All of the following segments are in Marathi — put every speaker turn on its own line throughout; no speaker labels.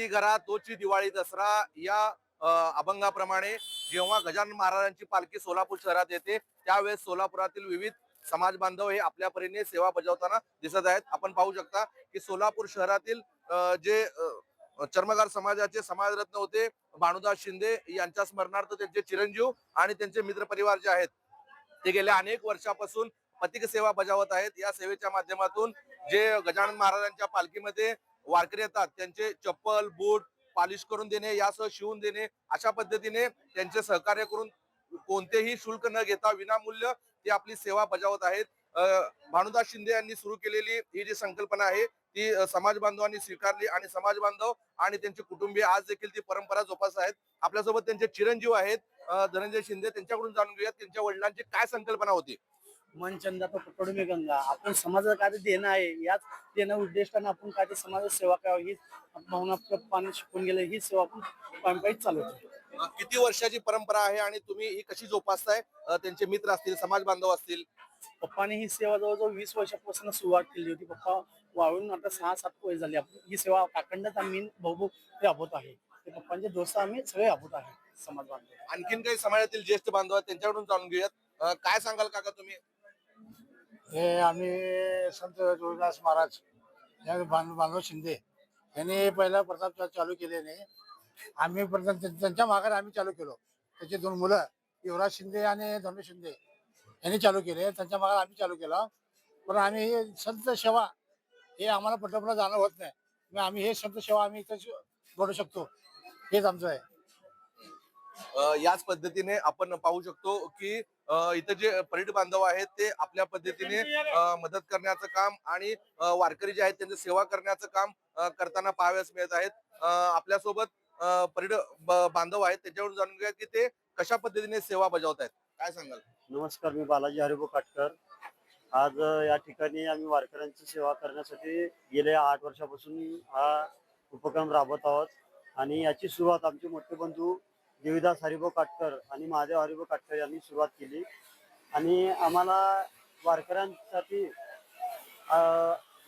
प्रति घरा तोची दिवाळी दसरा या अभंगाप्रमाणे जेव्हा गजानन महाराजांची पालखी सोलापूर शहरात येते त्यावेळेस सोलापुरातील विविध समाज बांधव हे आपल्या परीने सेवा बजावताना दिसत आहेत. आपण पाहू शकता की सोलापूर शहरातील जे चर्मकार समाजाचे समाजरत्न होते भानुदास शिंदे यांच्या स्मरणार्थ त्यांचे चिरंजीव आणि त्यांचे मित्र परिवार जे आहेत ते गेल्या अनेक वर्षापासून पथिक सेवा बजावत आहेत. या सेवेच्या माध्यमातून जे गजानन महाराजांच्या पालखीमध्ये वारकरी येतात त्यांचे चप्पल बूट पॉलिश करून देणे यासह शिवून देणे अशा पद्धतीने त्यांचे सहकार्य करून कोणतेही शुल्क न घेता विनामूल्य ते आपली सेवा बजावत आहेत. भानुदास शिंदे यांनी सुरू केलेली ही जी संकल्पना आहे ती समाज बांधवांनी स्वीकारली आणि समाज बांधव आणि त्यांचे कुटुंबीय आज देखील ती परंपरा जोपासत आहेत. आपल्यासोबत त्यांचे चिरंजीव आहेत धनंजय शिंदे, त्यांच्याकडून जाणून घेऊयात त्यांच्या वडिलांची काय संकल्पना होती.
मन चंदा तो पकडू मी गंगा. आपण समाजाला काय देणं आहे, याच देणं उद्दिष्टाने आपण काय ते समाजाची सेवा करावी ही भावना पाणी शिकून गेले. ही सेवा आपण पारंपरिक चालवतो.
किती वर्षाची परंपरा आहे आणि तुम्ही ही कशी जोपासताय? त्यांचे मित्र असतील, समाज बांधव असतील.
पप्पाने ही सेवा जवळजवळ 20 वर्षापासून सुरुवात केली होती. पप्पा वाळून आता 6-7 वर्ष झाली. आपण ही सेवा अखंडच आम्ही भाऊ राबवत आहे. ते पप्पांचे दोस्त आम्ही सगळे राबवत आहे समाज बांधव.
आणखीन काही समाजातील ज्येष्ठ बांधव आहेत त्यांच्याकडून जाणून घेऊयात. काय सांगाल काका तुम्ही?
हे आम्ही संत जोगदास महाराज या भानुदास शिंदे यांनी पहिला प्रताप चालू केल्याने आम्ही प्रथम त्यांच्या मागे आम्ही चालू केलो. त्याचे 2 मुलं युवराज शिंदे आणि धनुष शिंदे यांनी चालू केले. त्यांच्या मागे आम्ही चालू केला. पण आम्ही हे संत सेवा हे आम्हाला पंढरपूरला जाणं होत नाही. मग आम्ही हे संत सेवा आम्ही इथं घडू शकतो हेच आमचं आहे.
याच पद्धतीने आपण पाहू शकतो की इथं जे पर्यटक बांधव आहेत ते आपल्या पद्धतीने मदत करण्याचं काम आणि वारकरी जे आहेत त्यांची सेवा करण्याचं काम करताना पाहाव्यास मिळत आहेत. आपल्यासोबत पर्यटक बांधव आहेत त्यांच्याकडून जाणून घ्या की ते कशा पद्धतीने सेवा बजावत आहेत. काय सांगाल?
नमस्कार, मी बालाजी हरिभाऊ काटकर. आज या ठिकाणी आम्ही वारकऱ्यांची सेवा करण्यासाठी गेल्या 8 वर्षापासून हा उपक्रम राबवत आहोत आणि याची सुरुवात आमचे मोठे बंधू देवीदास हरिभाऊ काटकर आणि महादेव हरिभाऊ काटकर यांनी सुरुवात केली. आणि आम्हाला वारकऱ्यांसाठी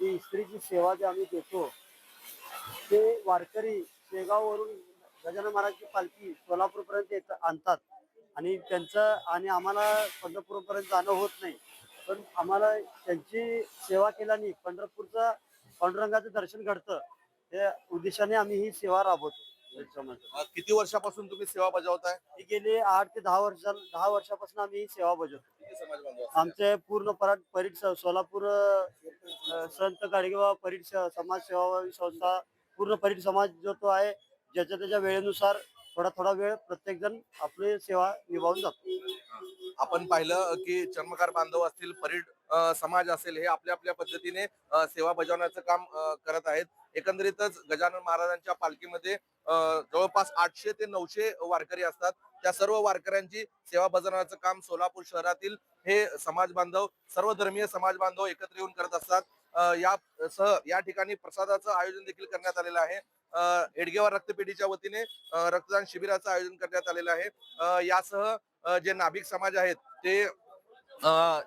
जी इस्त्रीची सेवा जी आम्ही देतो ते वारकरी शेगाववरून गजानन महाराजची पालखी सोलापूरपर्यंत आणतात आणि त्यांचं आणि आम्हाला पंढरपूरपर्यंत जाणं होत नाही. पण आम्हाला त्यांची सेवा केल्याने पंढरपूरचं पांडुरंगाचं दर्शन घडतं. त्या उद्देशाने आम्ही ही सेवा राबवतो.
किती वर्षापासून तुम्ही सेवा बजावताय?
ही गेली 8 ते 10 वर्षापासून आम्ही ही सेवा बजावतो.
किती समाज बांधव असतील?
आमचे पूर्ण परीट सोलापूर संत गाडगेबाबा परीट समाज सेवा संस्था पूर्ण परीट समाज जो तो आहे ज्याच्या त्याच्या वेळेनुसार थोडा वेळ प्रत्येक जण आपली सेवा निभावून जातो.
आपण पाहिलं की चर्मकार बांधव असतील, परीट समाज असेल हे आपल्या आपल्या पद्धतीने सेवा बजावण्याचं काम करत आहेत. एकंदरीतच गजानन महाराजांच्या पालखीमध्ये जवळपास 800 ते 900 वारकरी असतात. त्या सर्व वारकऱ्यांची सेवा बजावण्याचं काम सोलापूर शहरातील हे समाज बांधव सर्व धर्मीय समाज बांधव एकत्र येऊन करत असतात. या ठिकाणी प्रसादाचं आयोजन देखील करण्यात आलेलं आहे. एडगेवार रक्तपेढीच्या वतीने रक्तदान शिबिराचं आयोजन करण्यात आलेलं आहे. यासह जे नाभिक समाज आहेत ते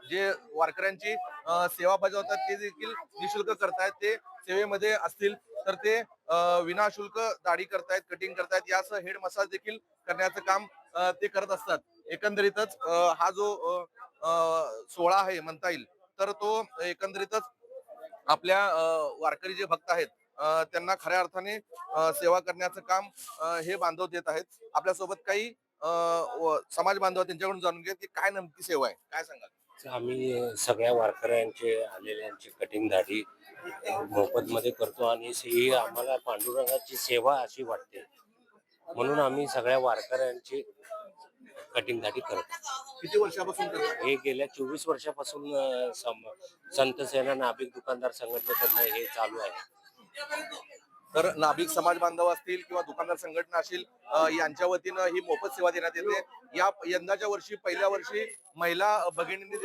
जे वारकऱ्यांची सेवा बजावतात ते देखील निशुल्क करतायत. ते सेवेमध्ये असतील तर ते विनाशुल्क दाढी करतायत, कटिंग करतायत. यासह हेड मसाज देखील करण्याचं काम ते करत असतात. एकंदरीतच हा जो सोहळा आहे म्हणता येईल तर तो एकंदरीतच आपल्या वारकरी जे भक्त आहेत त्यांना खऱ्या अर्थाने सेवा करण्याचं काम हे बांधव देत आहेत. आपल्यासोबत काही समाज बांधव त्यांच्याकडून जाणून घ्या की काय नेमकी सेवा आहे. काय सांगाल?
आम्ही सगळ्या वारकऱ्यांचे आलेल्यांची कटिंग दाढी मोफत मध्ये करतो आणि ही आम्हाला पांडुरंगाची सेवा अशी वाटते म्हणून आम्ही सगळ्या वारकऱ्यांची कटिंग दाढी करतो.
किती वर्षापासून करताय?
हे गेल्या 24 वर्षापासून संत सेना नाभिक दुकानदार संघटनेकडनं हे चालू आहे.
तर नाभिक समाज बांधव असतील किंवा दुकानदार संघटना असेल यांच्या वतीनं ही मोफत सेवा देण्यात येते. या यंदाच्या वर्षी पहिल्या वर्षी महिला भगिनींनी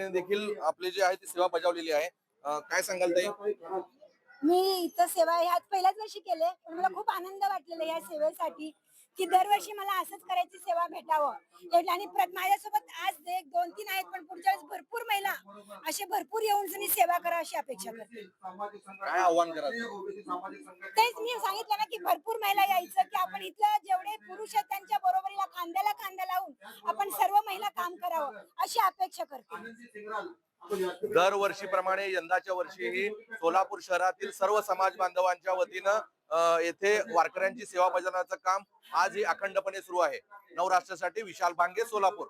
देखील आपले जे आहे ती सेवा बजावलेली आहे. काय सांगाल ताई?
मी इथं सेवा ह्यात पहिल्याच वर्षी केले पण मला खूप आनंद वाटलेला या सेवेसाठी. की दरवर्षी मला असंच करायची सेवा भेटावं. आणि माझ्यासोबत आज 1, 2, 3 आहेत, पण पुढच्या वेळेस भरपूर महिला असे भरपूर येऊन जणी सेवा करा अशी अपेक्षा करते.
काय आव्हान करायचं?
तेच मी सांगितलं ना की भरपूर महिला यायचं, की आपण इथलं जेवढे पुरुष आहेत त्यांच्या बरोबरीला खांद्याला खांदा लावून आपण सर्व महिला काम करावं अशी अपेक्षा करते.
दरवर्षीप्रमाणे यंदाच्या वर्षीही सोलापूर शहरातील सर्व समाज बांधवांच्या वतीनं येथे वारकऱ्यांची सेवा बजावण्याचं काम आजही अखंडपणे सुरू आहे. नवराष्ट्रासाठी विशाल भांगे, सोलापूर.